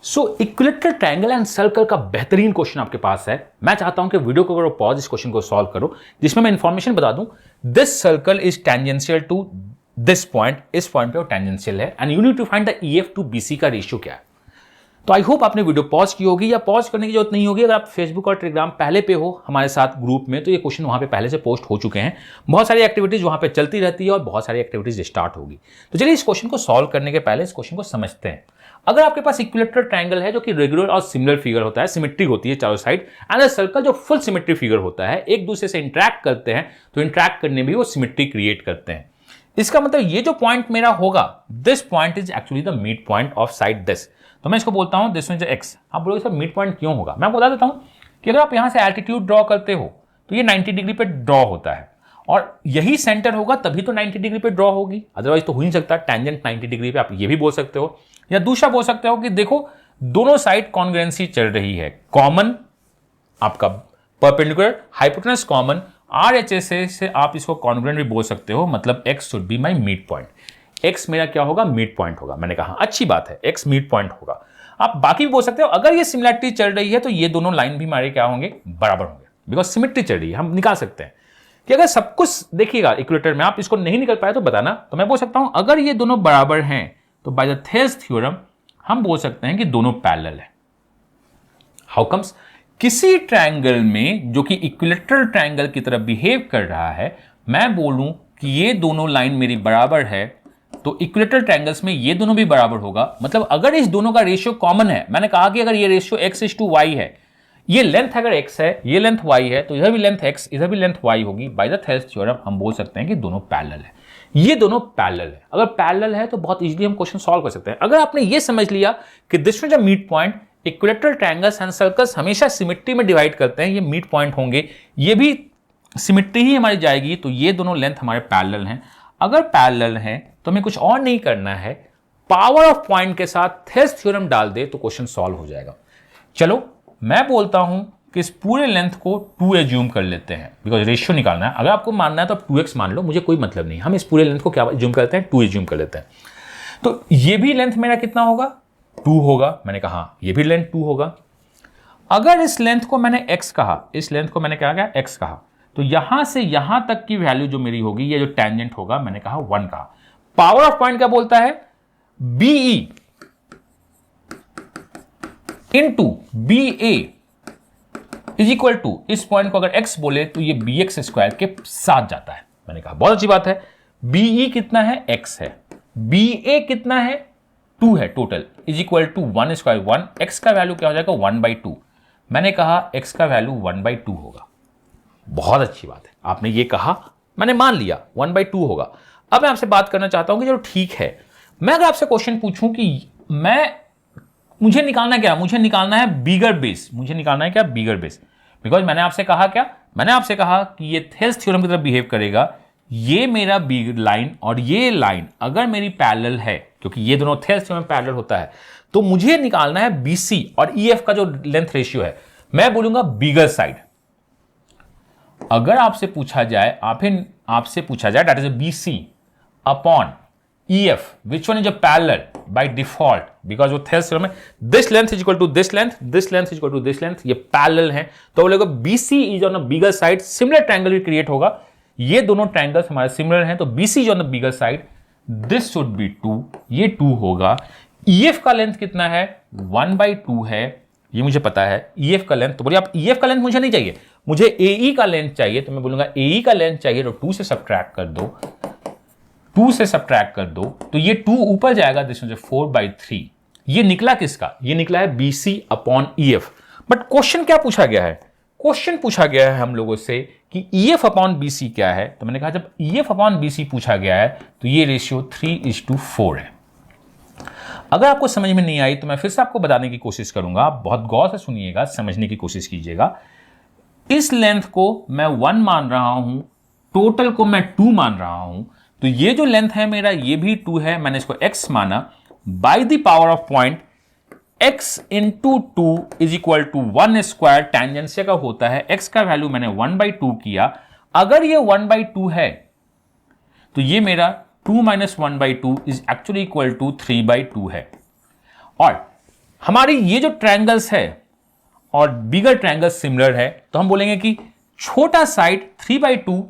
So equilateral triangle and circle का बेहतरीन question आपके पास है। मैं चाहता हूं कि वीडियो को करो पॉज, इस क्वेश्चन को सॉल्व करो, जिसमें मैं इंफॉर्मेशन बता दूं। This circle is tangential to this point, इस पॉइंट पे वो टेंजेंशियल है and you need to find the EF to BC का रेशियो क्या है। तो आई होप आपने वीडियो पॉज की होगी, या पॉज करने की जरूरत नहीं होगी। अगर आप फेसबुक और टेलीग्राम पहले पे हो हमारे साथ ग्रुप में, तो ये क्वेश्चन वहां पे पहले से पोस्ट हो चुके हैं। बहुत सारी एक्टिविटीज वहां पे चलती रहती है और बहुत सारी एक्टिविटीज स्टार्ट होगी। तो चलिए इस क्वेश्चन को सॉल्व करने के पहले इस क्वेश्चन को समझते हैं। अगर आपके पास इक्विलेटरल ट्रायंगल है जो कि रेगुलर और सिमिलर फिगर होता है, सिमेट्री होती है चारों साइड, एंड सर्कल जो फुल सिमेट्री फिगर होता है, एक दूसरे से इंटरेक्ट करते हैं, तो इंटरेक्ट करने भी वो सिमेट्री क्रिएट करते हैं। इसका मतलब ये जो पॉइंट मेरा होगा, this point is actually the mid point of side this. तो मैं इसको बोलता हूं दिस इज एक्स। आप बोलोगे सर मिड पॉइंट क्यों होगा? मैं बता देता हूं कि अगर आप यहां से एल्टीट्यूड ड्रॉ करते हो तो ये 90 डिग्री पे ड्रॉ होता है, और यही सेंटर होगा तभी तो 90 डिग्री पे ड्रॉ होगी, अदरवाइज तो हो ही नहीं सकता। टेंजेंट 90 डिग्री पे, आप ये भी बोल सकते हो। या दूसरा बोल सकते हो कि देखो दोनों साइड कॉन्ग्रुएंसी चल रही है, कॉमन आपका परपेंडिकुलर, हाइपोटेनस कॉमन, RHS से आप इसको कॉन्ग्रुएंट भी बोल सकते हो। मतलब x should be my mid point. x मेरा क्या होगा? मिड पॉइंट होगा। मैंने कहा अच्छी बात है, x मिड पॉइंट होगा। आप बाकी भी बोल सकते हो, अगर ये सिमिलरिटी चल रही है तो ये दोनों लाइन भी हमारे क्या होंगे? बराबर होंगे, बिकॉज सिमिट्री चल रही है। हम निकाल सकते हैं कि अगर सब कुछ देखिएगा इक्वेटर में, आप इसको नहीं निकल पाए तो बताना। तो मैं बोल सकता हूं अगर ये दोनों बराबर हैं तो बाय द थेल्स थ्योरम हम बोल सकते हैं कि दोनों पैरेलल है। How comes? किसी ट्रायंगल में जो कि इक्विलेटरल ट्रायंगल की तरह बिहेव कर रहा है, मैं बोलूं कि ये दोनों लाइन मेरी बराबर है, तो इक्विलेटरल ट्रायंगल्स में ये दोनों भी बराबर होगा। मतलब अगर इस दोनों का रेशियो कॉमन है, मैंने कहा कि अगर ये रेशियो x:y है, ये लेंथ अगर x है, ये लेंथ y है, तो इधर भी लेंथ x, इधर भी लेंथ y होगी। बाय द थेल्स थ्योरम हम बोल सकते हैं कि दोनों पैरेलल है। ये दोनों पैरेलल है। अगर पैरेलल है तो बहुत इजीली हम क्वेश्चन सॉल्व कर सकते हैं। अगर आपने ये समझ लिया कि this is a mid point, equilateral triangles and circles हमेशा सिमेट्री में डिवाइड करते हैं, ये मिड पॉइंट होंगे, ये भी सिमेट्री ही हमारी जाएगी, तो ये दोनों लेंथ हमारे पैरेलल हैं। अगर पैरेलल हैं तो हमें कुछ और नहीं करना है, पावर ऑफ पॉइंट के साथ थेल्स थ्योरम डाल दे तो क्वेश्चन सॉल्व हो जाएगा। चलो मैं बोलता हूं कि इस पूरे लेंथ को 2 एज्यूम कर लेते हैं, बिकॉज रेशियो निकालना है। अगर आपको मानना है तो 2x मान लो, मुझे कोई मतलब नहीं। हम इस पूरे लेंथ को क्या एज्यूम करते हैं? 2 एज्यूम कर लेते हैं। तो ये भी लेंथ मेरा कितना होगा? 2 होगा। मैंने कहा ये भी लेंथ 2 होगा। अगर इस लेंथ को मैंने x कहा, इस लेंथ को मैंने क्या कहा? x कहा, तो यहां से यहां तक की वैल्यू जो मेरी होगी, ये जो टेंजेंट होगा, मैंने कहा 1 कहा। पावर ऑफ पॉइंट क्या बोलता है? BE into BA is equal to, इस पॉइंट को अगर x बोले तो ये bx स्क्वायर के साथ जाता है। मैंने कहा बहुत अच्छी बात है। BE कितना है? x है। BA कितना है? 2 है total, is equal to 1 square 1। x का वैल्यू क्या हो जाएगा? 1/2। मैंने कहा x का वैल्यू 1/2 होगा। बहुत अच्छी बात है, आपने ये कहा, मैंने मान लिया 1/2 होगा। अब मैं आपसे बात करना चाहता हूं कि चलो ठीक है, मैं अगर आपसे क्वेश्चन पूछूं कि मुझे निकालना क्या? मुझे निकालना है बिगर बेस। मुझे निकालना है क्या? बिगर बेस। बिकॉज मैंने आपसे कहा क्या? मैंने आपसे कहा कि ये थेल्स थ्योरम की तरह बिहेव करेगा। ये मेरा बिग लाइन और ये लाइन अगर मेरी पैरेलल है, क्योंकि ये दोनों थेल्स थ्योरम पैरेलल होता है, तो मुझे निकालना है BC और EF का जो लेंथ रेशियो है, मैं बोलूंगा बिगर साइड। अगर आपसे पूछा जाए, आपसे पूछा जाए that is BC upon EF, which one is a parallel by default, because वो थेल्स थ्योरम में this length is equal to this length, this length is equal to this length, ये पैरेलल है, तो बोलेगा BC is on a bigger side, similar triangle भी create होगा। ये दोनों ट्रायंगल्स हमारे सिमिलर हैं, तो BC is on the bigger side, this should be 2, ये 2 होगा। EF का लेंथ कितना है? 1/2 है, ये मुझे पता है। EF का लेंथ, तो बोलिए आप EF का लेंथ मुझे नहीं चाहिए, मुझे AE का लेंथ चाहिए, तो मैं बोलूंगा AE का लेंथ चाहिए, तो 2 से सब्ट्रैक्ट कर दो, 2 से सब्ट्रैक्ट कर दो, तो ये 2 ऊपर जाएगा, दिस इज 4/3। ये निकला किसका? ये निकला है BC upon EF। But question क्या पूछा गया है? क्वेश्चन पूछा गया है हम लोगों से कि EF अपॉन BC क्या है। तो मैंने कहा जब EF अपॉन BC पूछा गया है तो ये रेशियो 3:4 है। अगर आपको समझ में नहीं आई तो मैं फिर से आपको बताने की कोशिश करूंगा, आप बहुत गौर से सुनिएगा, समझने की कोशिश कीजिएगा। इस लेंथ को मैं 1 मान रहा हूं, टोटल को मैं 2 मान रहा हूं, तो ये जो लेंथ है मेरा, ये भी 2 है, मैंने इसको x माना। By the power of point x into 2 is equal to 1 square टेंजेंशिया का होता है। x का वैल्यू मैंने 1/2 किया। अगर ये 1/2 है तो ये मेरा 2 - 1/2 इज एक्चुअली इक्वल टू 3/2 है। और हमारी ये जो ट्रायंगल्स है और बिगर ट्रायंगल सिमिलर है, तो हम बोलेंगे कि छोटा side 3/2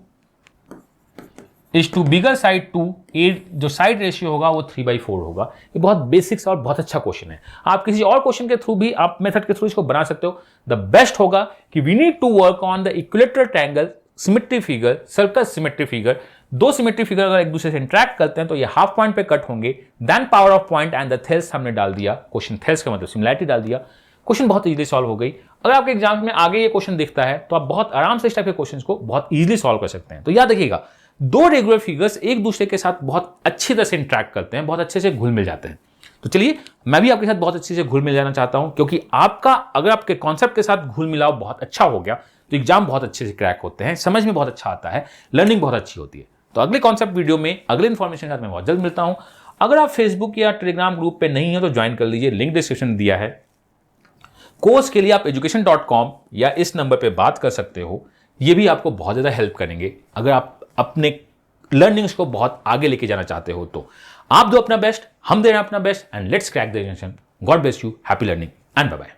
is to bigger side 2, ये जो साइड रेशियो होगा वो 3/4 होगा। ये बहुत बेसिक्स और बहुत अच्छा क्वेश्चन है। आप किसी और क्वेश्चन के थ्रू भी, आप मेथड के थ्रू इसको बना सकते हो। द बेस्ट होगा कि we need to work on the equilateral triangle symmetry figure, circle symmetry figure. दो सिमेट्री फिगर अगर एक दूसरे से इंटरेक्ट करते हैं तो ये हाफ पॉइंट पे कट होंगे। Then power of point and the Thales हमने डाल दिया, क्वेश्चन थेल्स का मतलब सिमिलैरिटी डाल दिया, क्वेश्चन बहुत इजीली सॉल्व हो गई। अगर आपके एग्जाम में आगे ये क्वेश्चन दिखता है तो आप बहुत आराम से इस टाइप के क्वेश्चन को बहुत इजीली सॉल्व कर सकते हैं। तो याद रखिएगा, दो रेगुलर फिगर्स एक दूसरे के साथ बहुत अच्छी तरह से इंटरेक्ट करते हैं, बहुत अच्छे से घुल मिल जाते हैं। तो चलिए, मैं भी आपके साथ बहुत अच्छे से घुल मिल जाना चाहता हूं, क्योंकि आपका अगर आपके कॉन्सेप्ट के साथ घुल मिलाव बहुत अच्छा हो गया तो एग्जाम बहुत अच्छे से क्रैक होते हैं, समझ में बहुत अच्छा आता है, लर्निंग बहुत अच्छी होती है। तो अगले कॉन्सेप्ट वीडियो में अगले इन्फॉर्मेशन के साथ मैं बहुत जल्द मिलता हूं। अगर आप फेसबुक या टेलीग्राम ग्रुप पे नहीं हो तो ज्वाइन कर लीजिए, लिंक डिस्क्रिप्शन में दिया है। कोर्स के लिए आप education.com या इस नंबर पे बात कर सकते हो। ये भी आपको बहुत ज़्यादा हेल्प करेंगे अगर आप अपने लर्निंग्स को बहुत आगे लेके जाना चाहते हो। तो आप दो अपना बेस्ट, हम दे रहे हैं अपना best, and let's crack the exam. God bless you, happy learning and bye bye.